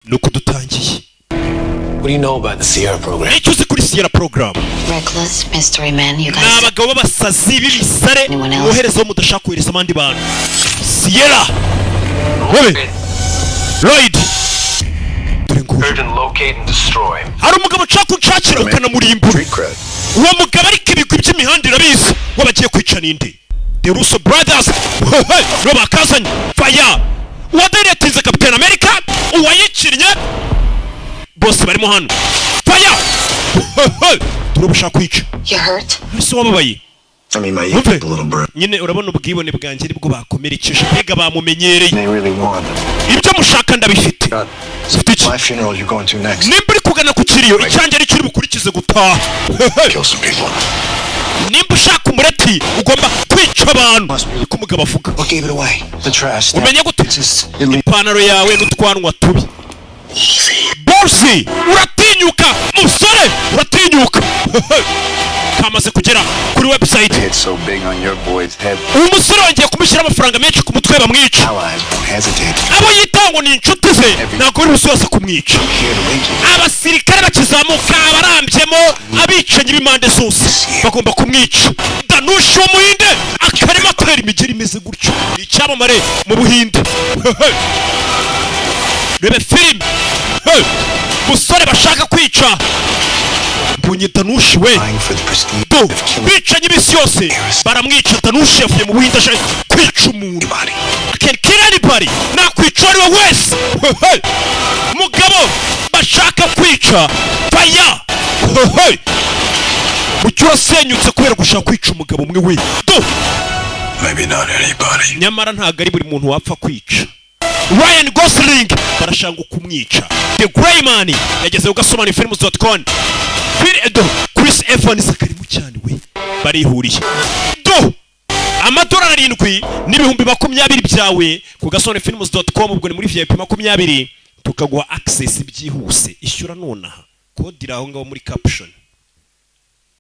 nuko dutangiye. What do you know about the Sierra program? Icyo uzi kuri Sierra program? Reckless mystery men, you guys. N'abagabo b'abasazi b'ibisare boherezaho mudashaka kohereza abandi bantu. Sierra. Wowe. Lloyd. Urgent locate and destroy. Hari umugabo ushaka kunshakira ukanamurimbura. Uwo mugabo ariko ibigwi by'imihanda irabizi. Wabagiye kwica ninde? The Russo Brothers. No bakazanye. Fire. Uwadiretinze Captain America. Uwayikiriye. Bose barimo hano. Fire. Turabashaka kwica. You hurt? Ese wababaye? I mean, my youth a little bit. Nyine urabona ubwibone bwanjye nibwo bakomerekeje mbega bamumenyereye. They really want. Ibyo mushaka ndabifite. My funeral you're going to next. Nimba uri kugana ku kiriyo icyanjye ari kiri bukurikize gutaha. Kill some people. Nimba ushaka umureti ugomba kwica abantu. Uko umugabo avuga. What gave it away? The trash. Umenye gute? Ipantaro yawe n'utwanwa tubi. Bosi, uratinyuka musore, uratinyuka. Kamaze kugera kuri website. It's so big on your boy's head. Umusore wangiye kumushyira amafaranga menshi ku mutwe bamwica. Abo yitango ni inshuti ze ntabwo uri busoza kumwica. Abasirikare bakizamuka abarambyemo abicanyi b'imande zose bagomba kumwica. Danushi wo muhinde akarimo atera imigeri imeze gutyo. Icyamamare mu Buhinde. Rebe film. Musore bashaka kwica. Mbonye Danushi we. Bicanyi bisi yose baramwica. Danushi yavuye mu Buhinde ashaka kwica umuntu. Can kill anybody. Nakwica ari we wese. Mugabo bashaka kwica. Fire. Mucyo wasenyutse kubera gushaka kwica umugabo umwe we. Maybe not anybody. Nyamara ntago ari buri muntu wapfa kwica. Ryan Gosling barashanga kumwica. The Grey Man yageze ugasoma ni films.com. Chris Evans akarimu cyane we barihuriye. Amadolari 7 n'ibihumbi 20 byawe ku gasone films.com ubwo ni muri VIP 20 tukaguha access byihuse. Ishyura nonaha. Code iraho ngaho muri caption.